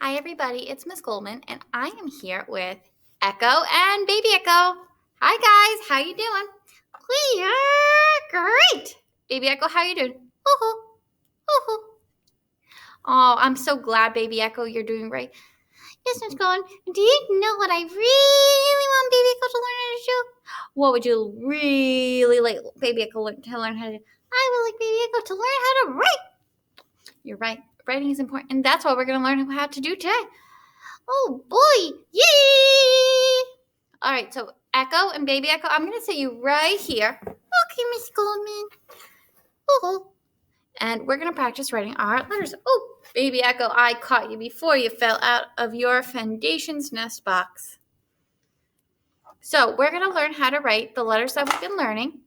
Hi everybody, it's Miss Goldman and I am here with Echo and Baby Echo. Hi guys, how you doing? We are great. Baby Echo, how you doing? Woohoo. Woohoo. Oh, I'm so glad, Baby Echo, you're doing great. Yes, Miss Goldman, do you know what I really want Baby Echo to learn how to do? What would you really like Baby Echo to learn how to do? I would like Baby Echo to learn how to write. You're right. Writing is important, and that's what we're going to learn how to do today. Oh boy! Yay! All right, so Echo and Baby Echo, I'm going to set you right here. Okay, Miss Goldman. Oh, and we're going to practice writing our letters. Oh, Baby Echo, I caught you before you fell out of your Fundations nest box. So we're going to learn how to write the letters that we've been learning.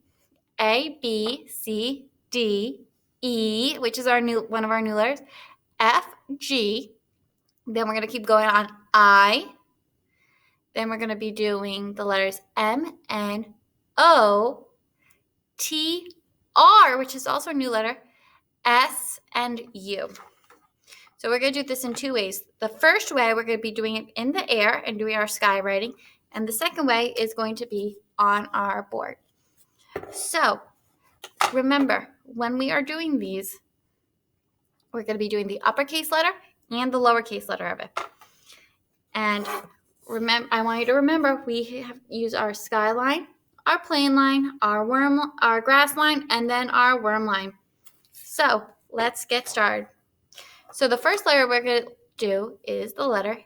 A, B, C, D, E, which is one of our new letters. F, G. Then we're going to keep going on I. Then we're going to be doing the letters M, N, O, T, R, which is also a new letter, S, and U. So we're going to do this in two ways. The first way, we're going to be doing it in the air and doing our sky writing. And the second way is going to be on our board. So remember, when we are doing these, we're going to be doing the uppercase letter and the lowercase letter of it. And I want you to remember we have used our sky line, our plane line, our grass line, and then our worm line. So let's get started. So the first letter we're going to do is the letter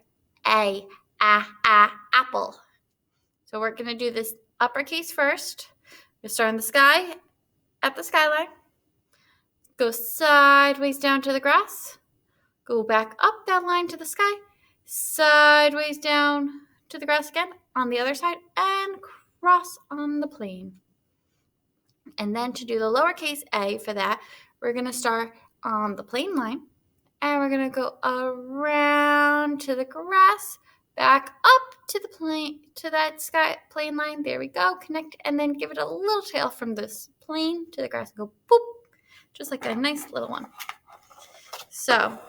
A, apple. So we're going to do this uppercase first. We'll start in the sky, at the skyline, go sideways down to the grass, go back up that line to the sky, sideways down to the grass again on the other side, and cross on the plane. And then to do the lowercase a for that, we're going to start on the plane line, and we're going to go around to the grass, back up to the plane, to that sky plane line. There we go. Connect, and then give it a little tail from this plane to the grass and go boop, just like a nice little one. So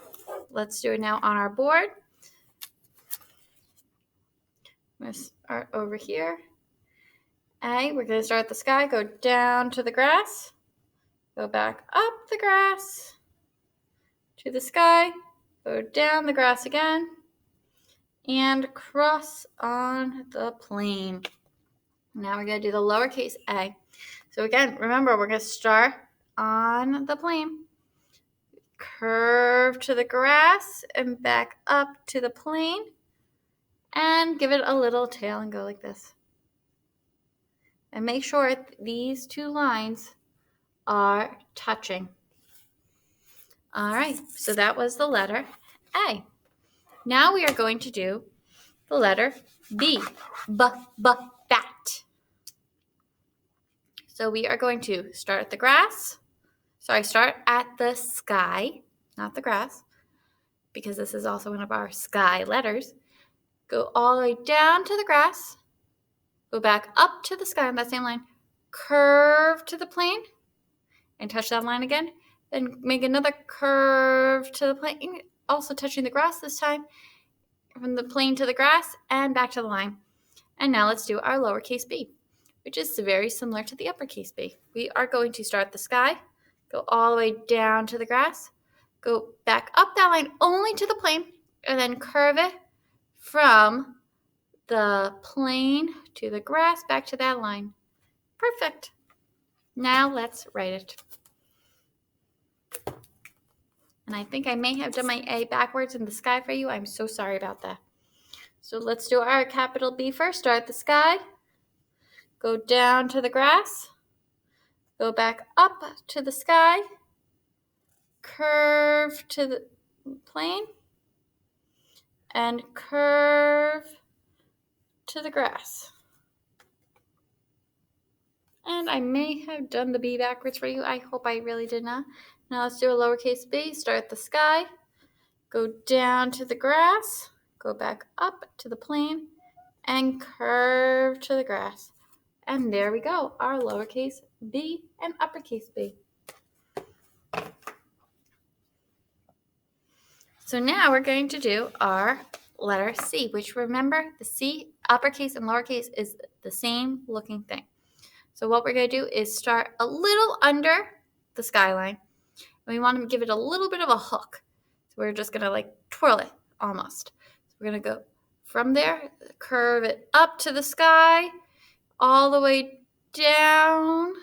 let's do it now on our board. I'm going to start over here. A, we're going to start at the sky, go down to the grass, go back up the grass to the sky, go down the grass again, and cross on the plane. Now we're going to do the lowercase a. So again, remember, we're going to start on the plane, curve to the grass, and back up to the plane, and give it a little tail and go like this. And make sure these two lines are touching. All right, so that was the letter A. Now we are going to do the letter B, bat. So we are going to start at the grass. Start at the sky, not the grass, because this is also one of our sky letters. Go all the way down to the grass, go back up to the sky on that same line, curve to the plane, and touch that line again. Then make another curve to the plane, also touching the grass this time, from the plane to the grass and back to the line. And now let's do our lowercase b, which is very similar to the uppercase b. We are going to start at the sky, go all the way down to the grass, go back up that line only to the plane, and then curve it from the plane to the grass back to that line. Perfect. Now let's write it. And I think I may have done my A backwards in the sky for you. I'm so sorry about that. So let's do our capital B first. Start at the sky, go down to the grass, go back up to the sky, curve to the plane, and curve to the grass. And I may have done the B backwards for you. I hope I really did not. Now let's do a lowercase b. Start at the sky, go down to the grass, go back up to the plane, and curve to the grass. And there we go, our lowercase b and uppercase b. So now we're going to do our letter C, which remember the C, uppercase and lowercase, is the same looking thing. So what we're going to do is start a little under the skyline. And we want to give it a little bit of a hook. So we're just going to like twirl it almost. So we're going to go from there, curve it up to the sky, all the way down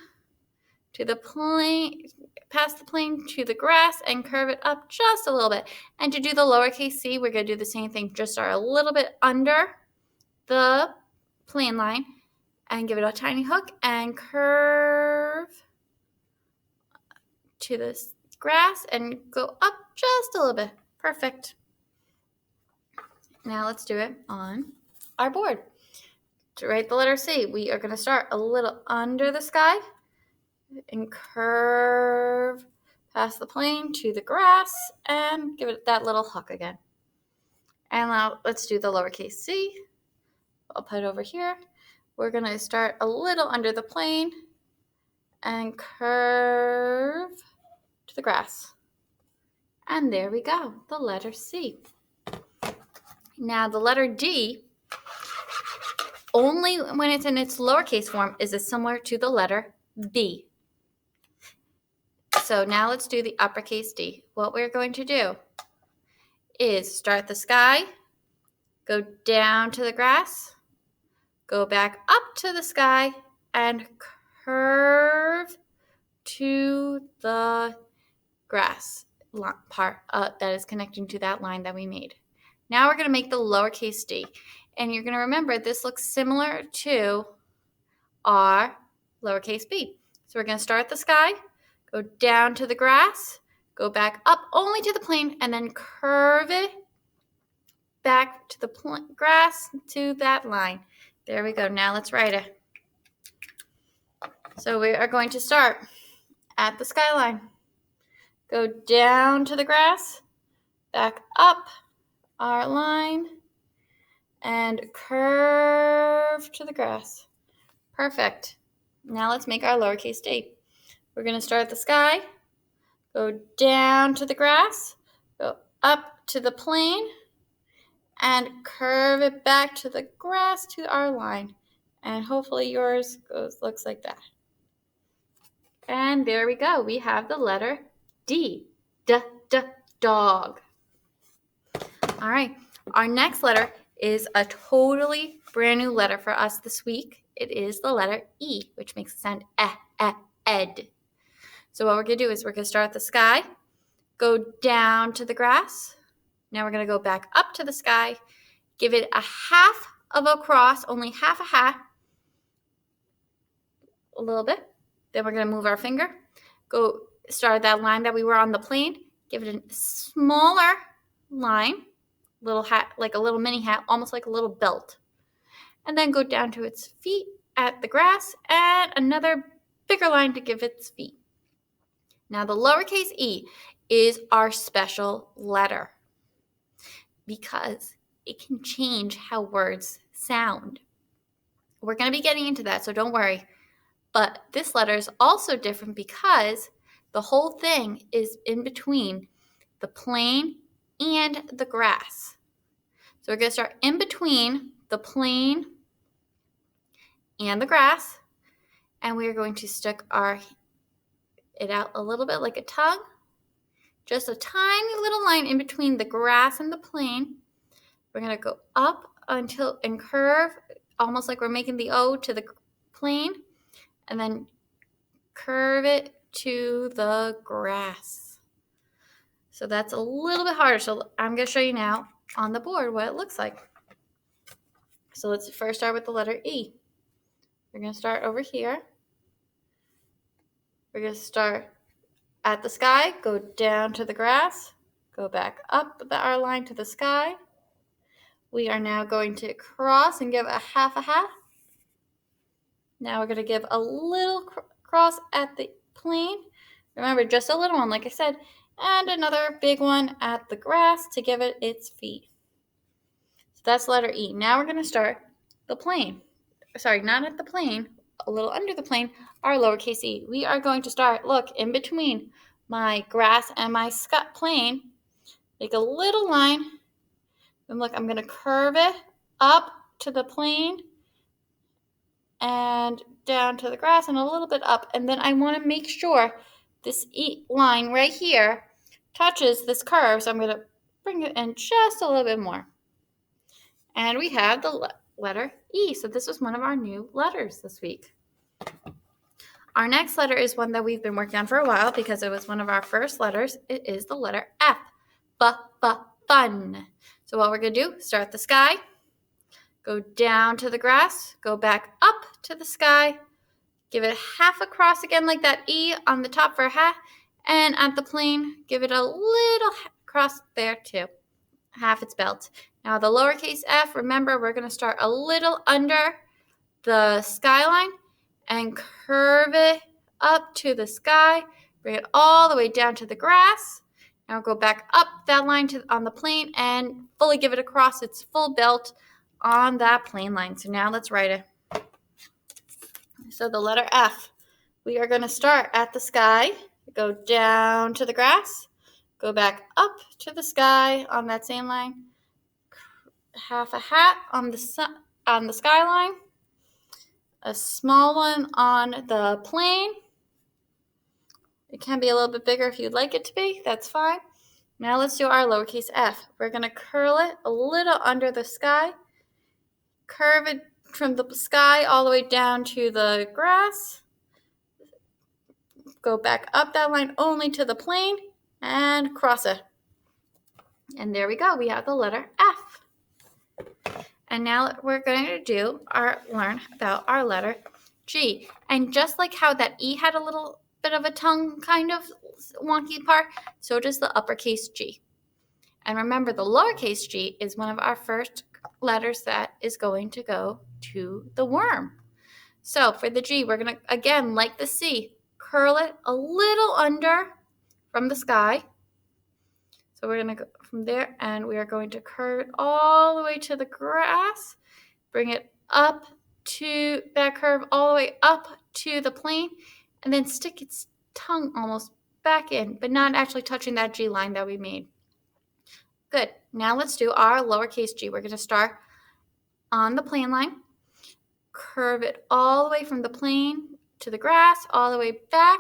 to the plane, past the plane to the grass, and curve it up just a little bit. And to do the lowercase c, we're going to do the same thing, just start a little bit under the plane line and give it a tiny hook and curve to the grass and go up just a little bit. Perfect. Now let's do it on our board. To write the letter C, we are going to start a little under the sky and curve past the plane to the grass and give it that little hook again. And now let's do the lowercase c. I'll put it over here. We're going to start a little under the plane and curve to the grass. And there we go, the letter C. Now the letter D, only when it's in its lowercase form is it similar to the letter B. So now let's do the uppercase D. What we're going to do is start the sky, go down to the grass, go back up to the sky, and curve to the grass part that is connecting to that line that we made. Now we're going to make the lowercase d. And you're going to remember this looks similar to our lowercase b. So we're going to start the sky, go down to the grass, go back up only to the plane, and then curve it back to the grass to that line. There we go. Now let's write it. So we are going to start at the skyline, go down to the grass, back up our line, and curve to the grass. Perfect. Now let's make our lowercase d. We're going to start at the sky, go down to the grass, go up to the plane, and curve it back to the grass to our line. And hopefully yours looks like that. And there we go. We have the letter D. Dog. All right. Our next letter is a totally brand new letter for us this week. It is the letter E, which makes it sound ed. So what we're going to do is we're going to start at the sky, go down to the grass. Now we're going to go back up to the sky, give it a half of a cross, only half a hat, a little bit. Then we're going to move our finger, go start that line that we were on the plane, give it a smaller line, little hat, like a little mini hat, almost like a little belt. And then go down to its feet at the grass and another bigger line to give its feet. Now the lowercase e is our special letter because it can change how words sound. We're going to be getting into that, so don't worry. But this letter is also different because the whole thing is in between the plane and the grass. So we're going to start in between the plane and the grass, and we are going to stick it out a little bit like a tongue, just a tiny little line in between the grass and the plane. We're going to go up until and curve, almost like we're making the O to the plane, and then curve it to the grass. So that's a little bit harder. So I'm going to show you now on the board what it looks like. So let's first start with the letter E. We're going to start over here. We're going to start at the sky, go down to the grass, go back up our line to the sky. We are now going to cross and give a half a hat. Now we're going to give a little cross at the plane. Remember, just a little one, like I said, and another big one at the grass to give it its feet. So that's letter E. Now we're going to start the plane. Sorry, not at the plane, a little under the plane, our lowercase e. We are going to start, look, in between my grass and my plane, make a little line. And look, I'm going to curve it up to the plane and down to the grass and a little bit up. And then I want to make sure this line right here touches this curve. So I'm going to bring it in just a little bit more. And we have the letter E. So this was one of our new letters this week. Our next letter is one that we've been working on for a while because it was one of our first letters. It is the letter F. Fun. So what we're going to do, start at the sky, go down to the grass, go back up to the sky, give it half across again like that E on the top for a half, and at the plane, give it a little cross there too, half its belt. Now the lowercase f, remember we're going to start a little under the skyline and curve it up to the sky, bring it all the way down to the grass. Now go back up that line on the plane and fully give it across its full belt on that plane line. So now let's write it. So the letter F, we are going to start at the sky, go down to the grass, go back up to the sky on that same line, half a hat on the skyline, a small one on the plane. It can be a little bit bigger if you'd like it to be. That's fine. Now let's do our lowercase f. We're going to curl it a little under the sky, curve it from the sky all the way down to the grass, go back up that line only to the plane, and cross it. And there we go. We have the letter F. And now we're going to learn about our letter G. And just like how that E had a little bit of a tongue kind of wonky part, so does the uppercase G. And remember, the lowercase g is one of our first letters that is going to go to the worm. So for the G, we're going to, again, like the C, curl it a little under from the sky. So we're going to go from there, and we are going to curve it all the way to the grass, bring it up to that curve all the way up to the plane, and then stick its tongue almost back in, but not actually touching that G line that we made. Good. Now let's do our lowercase g. We're going to start on the plane line, curve it all the way from the plane to the grass, all the way back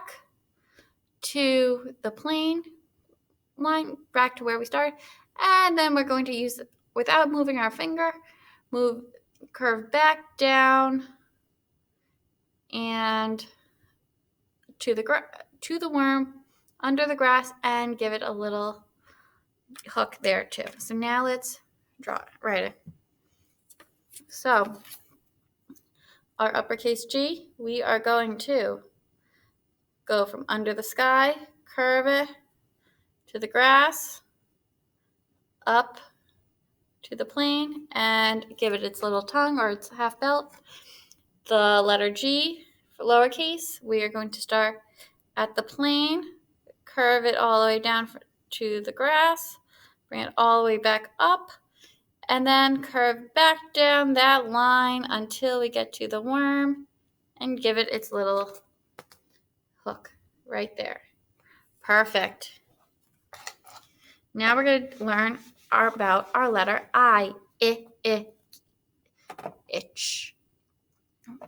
to the plane line, back to where we started, and then we're going to use, without moving our finger, curve back down and to the worm under the grass and give it a little hook there too. So now let's write it. So our uppercase G, we are going to go from under the sky, curve it to the grass, up to the plane, and give it its little tongue or its half belt. The letter G for lowercase, we are going to start at the plane, curve it all the way down to the grass, bring it all the way back up, and then curve back down that line until we get to the worm and give it its little hook right there. Perfect. Now we're going to learn about our letter I. Itch.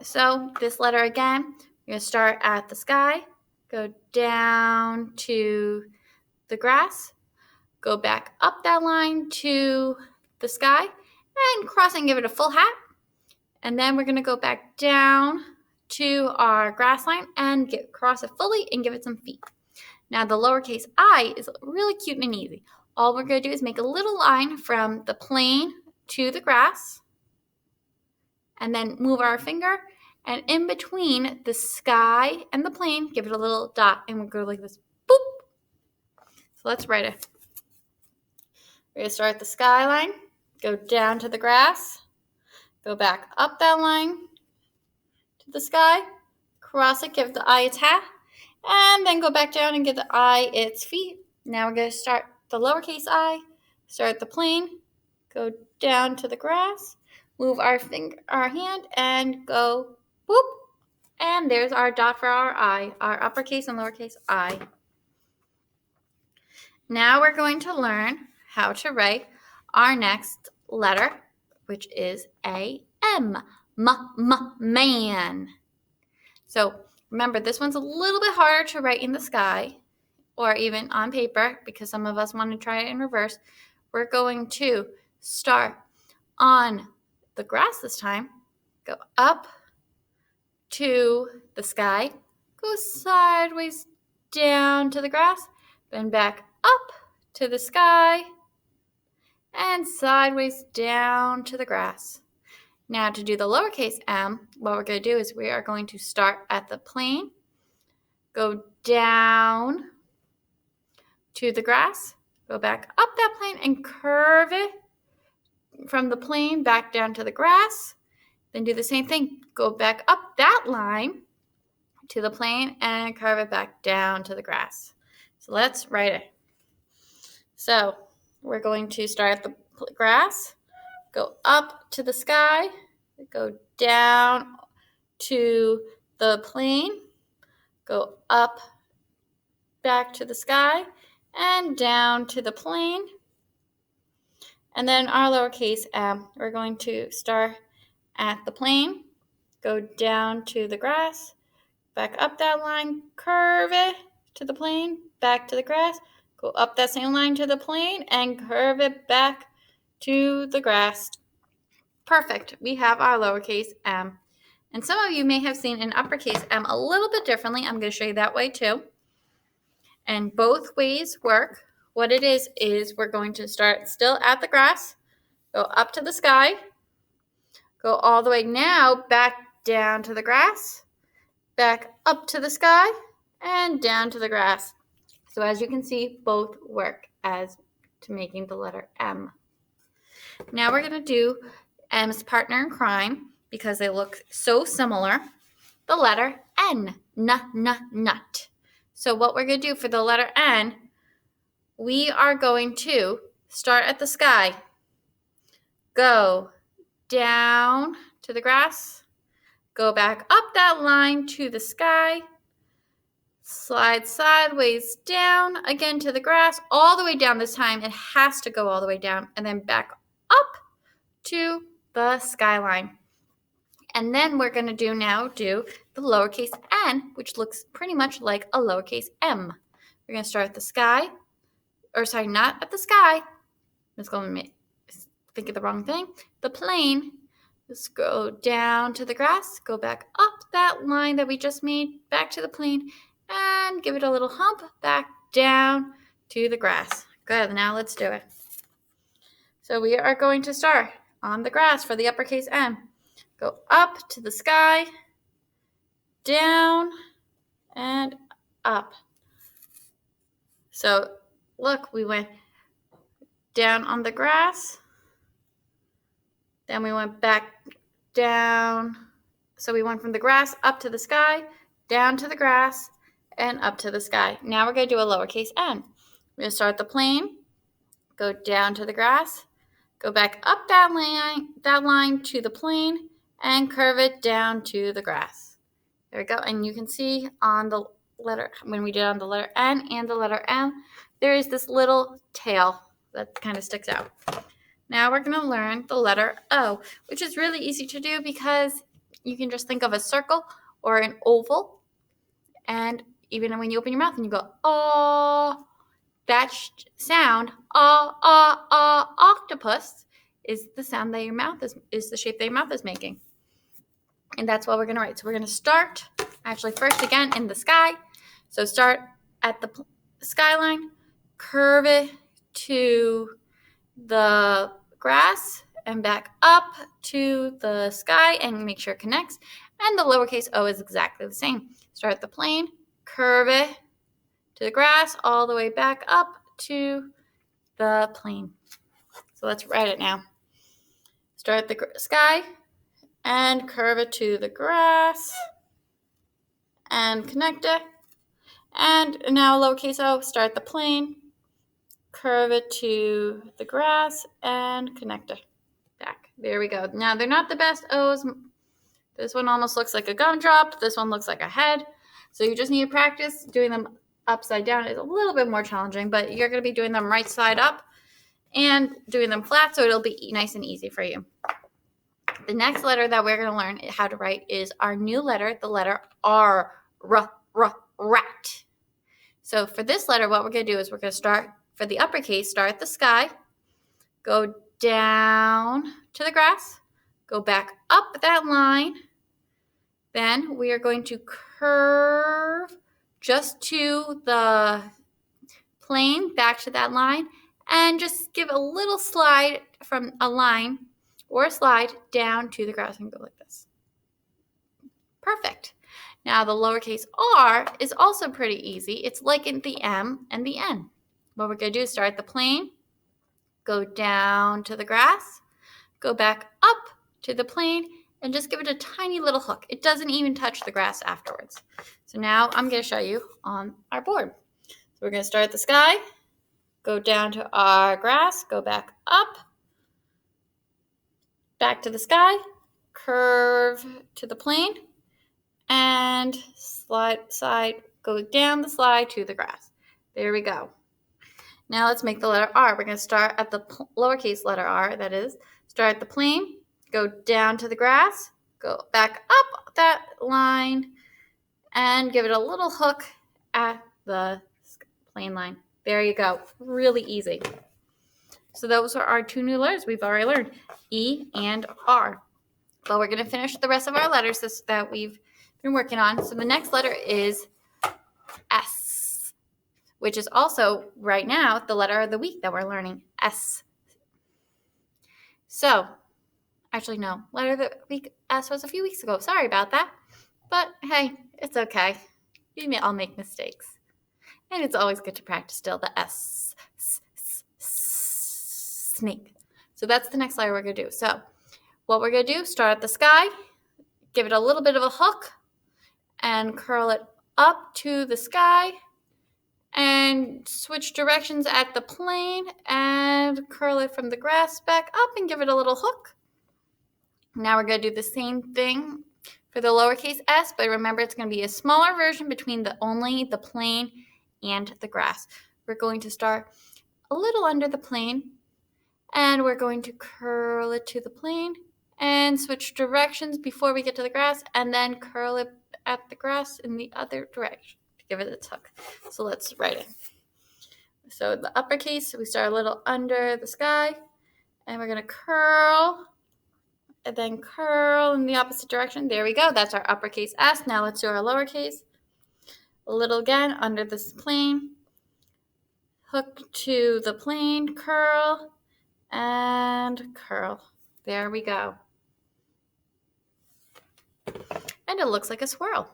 So this letter again, we're going to start at the sky, go down to the grass, go back up that line to the sky, and cross and give it a full hat. And then we're going to go back down to our grass line and cross it fully and give it some feet. Now the lowercase I is really cute and easy. All we're going to do is make a little line from the plane to the grass, and then move our finger, and in between the sky and the plane, give it a little dot, and we'll go like this, boop. So let's write it. We're going to start at the sky line, go down to the grass, go back up that line to the sky, cross it, give the I its hat, and then go back down and give the I its feet. Now we're going to start the lowercase I, start at the plane, go down to the grass, move our hand, and go whoop. And there's our dot for our I, our uppercase and lowercase I. Now we're going to learn how to write our next letter, which is A-M, man. So remember, this one's a little bit harder to write in the sky or even on paper because some of us want to try it in reverse. We're going to start on the grass this time, go up to the sky, go sideways down to the grass, then back up to the sky, and sideways down to the grass. Now to do the lowercase m, what we're going to do is we are going to start at the plane, go down to the grass, go back up that plane and curve it from the plane back down to the grass. Then do the same thing, go back up that line to the plane and curve it back down to the grass. So let's write it. So we're going to start at the grass, go up to the sky, go down to the plane, go up back to the sky, and down to the plane. And then our lowercase m, we're going to start at the plane, go down to the grass, back up that line, curve it to the plane, back to the grass, go up that same line to the plane, and curve it back to the grass. Perfect. We have our lowercase m. And some of you may have seen an uppercase m a little bit differently. I'm going to show you that way too. And both ways work. What it is we're going to start still at the grass, go up to the sky, go all the way now back down to the grass, back up to the sky, and down to the grass. So as you can see, both work as to making the letter M. Now we're going to do M's partner in crime because they look so similar. The letter N, nut. So what we're going to do for the letter N, we are going to start at the sky, go down to the grass, go back up that line to the sky, slide sideways down again to the grass, all the way down this time. It has to go all the way down, and then back up to the skyline. And then we're going to do the lowercase n, which looks pretty much like a lowercase m. We're going to start at the sky, not at the sky. Let's go think of the wrong thing. The plane. Let's go down to the grass, go back up that line that we just made, back to the plane, and give it a little hump back down to the grass. Good, now let's do it. So we are going to start on the grass for the uppercase M. Go up to the sky, down, and up. So look, we went down on the grass, then we went back down. So we went from the grass up to the sky, down to the grass, and up to the sky. Now we're going to do a lowercase n. We're going to start the plane, go down to the grass, go back up that line to the plane, and curve it down to the grass. There we go. And you can see on the letter, when we did on the letter N and the letter M, there is this little tail that kind of sticks out. Now we're going to learn the letter O, which is really easy to do because you can just think of a circle or an oval. And even when you open your mouth and you go, oh, that sound, octopus, is the sound that your mouth is the shape that your mouth is making. And that's what we're going to write. So we're going to start, actually first again in the sky. So start at the skyline, curve it to the grass, and back up to the sky, and make sure it connects. And the lowercase o is exactly the same. Start at the plane, curve it to the grass, all the way back up to the plane. So let's write it now. Start at the sky and curve it to the grass and connect it. And now lowercase o, start the plane, curve it to the grass, and connect it back. There we go. Now they're not the best O's. This one almost looks like a gumdrop. This one looks like a head. So you just need to practice doing them upside down. It's a little bit more challenging, but you're going to be doing them right side up. and doing them flat so it'll be nice and easy for you. The next letter that we're going to learn how to write is our new letter, the letter R, rat. So for this letter, what we're going to do is we're going to start, for the uppercase, start at the sky, go down to the grass, go back up that line, then we are going to curve just to the plane, back to that line, and just give a little slide from a line or a slide down to the grass and go like this. Perfect. Now the lowercase r is also pretty easy. It's like in the M and the N. What we're going to do is start the plane, go down to the grass, go back up to the plane, and just give it a tiny little hook. It doesn't even touch the grass afterwards. So now I'm going to show you on our board. So we're going to start at the sky, go down to our grass, go back up, back to the sky, curve to the plane, and slide, go down the slide to the grass. There we go. Now let's make the letter R. We're going to start at the lowercase letter r, that is, start at the plane, go down to the grass, go back up that line, and give it a little hook at the plane line. There you go. Really easy. So those are our two new letters we've already learned, E and R. But we're going to finish the rest of our letters that we've been working on. So the next letter is S, which is also right now the letter of the week that we're learning, S. So, actually no, letter of the week S was a few weeks ago. Sorry about that. But hey, it's okay. We may all make mistakes. And it's always good to practice still the S, snake. So that's the next letter we're going to do. So what we're going to do, start at the sky, give it a little bit of a hook, and curl it up to the sky, and switch directions at the plane, and curl it from the grass back up and give it a little hook. Now we're going to do the same thing for the lowercase s, but remember it's going to be a smaller version between only the plane and the grass. We're going to start a little under the plane, and we're going to curl it to the plane and switch directions before we get to the grass, and then curl it at the grass in the other direction to give it its hook. So let's write it. So the uppercase, we start a little under the sky, and we're going to curl, and then curl in the opposite direction. There we go. That's our uppercase S. Now let's do our lowercase. A little again under this plane, hook to the plane, curl, and curl. There we go. And it looks like a swirl.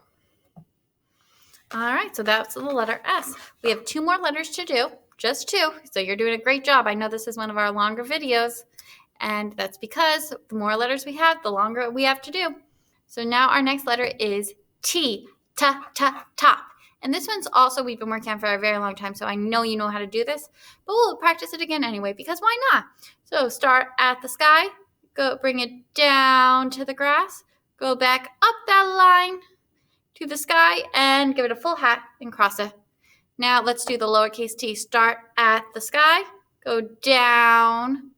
All right, so that's the letter S. We have 2 more letters to do, just 2. So you're doing a great job. I know this is one of our longer videos, and that's because the more letters we have, the longer we have to do. So now our next letter is T, top. And this one's also we've been working on for a very long time, so I know you know how to do this, but we'll practice it again anyway, because why not? So start at the sky, go bring it down to the grass, go back up that line to the sky, and give it a full hat and cross it. Now let's do the lowercase t. Start at the sky, go down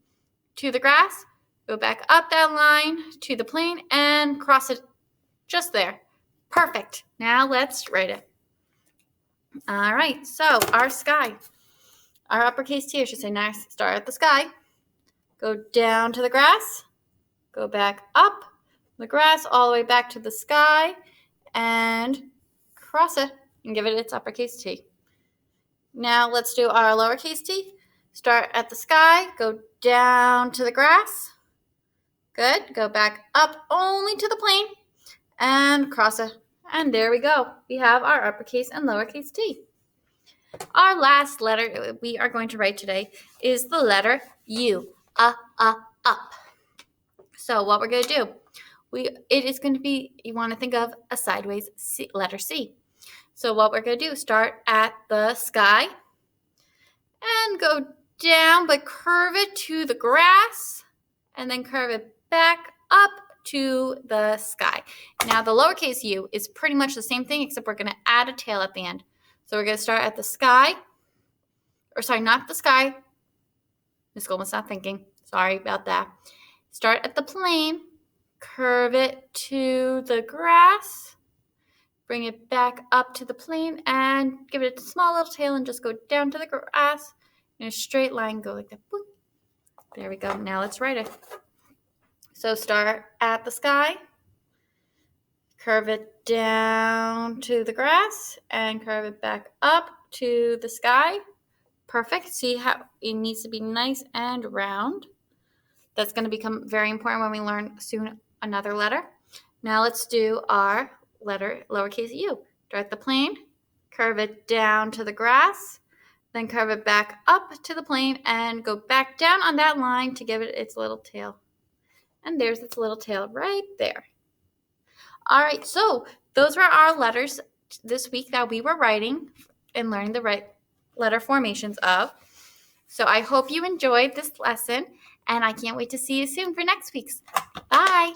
to the grass, go back up that line to the plane, and cross it just there. Perfect. Now let's write it. All right, so our sky, our uppercase T, I should say, next, start at the sky, go down to the grass, go back up the grass all the way back to the sky, and cross it and give it its uppercase T. Now let's do our lowercase t. Start at the sky, go down to the grass, good, go back up only to the plane, and cross it. And there we go. We have our uppercase and lowercase t. Our last letter we are going to write today is the letter U. Up. So what we're going to do, it is going to be, you want to think of a sideways letter C. So what we're going to do, start at the sky and go down, but curve it to the grass, and then curve it back up to the sky. Now the lowercase u is pretty much the same thing, except we're going to add a tail at the end. So we're going to start at the sky, or sorry, not the sky. Miss Goldman's not thinking. Sorry about that. Start at the plane, curve it to the grass, bring it back up to the plane, and give it a small little tail and just go down to the grass in a straight line. Go like that. Boop. There we go. Now let's write it. So start at the sky, curve it down to the grass, and curve it back up to the sky. Perfect. See how it needs to be nice and round. That's going to become very important when we learn soon another letter. Now let's do our letter, lowercase u. Start at the plane, curve it down to the grass, then curve it back up to the plane and go back down on that line to give it its little tail. And there's its little tail right there. All right, so those were our letters this week that we were writing and learning the right letter formations of. So I hope you enjoyed this lesson, and I can't wait to see you soon for next week's. Bye.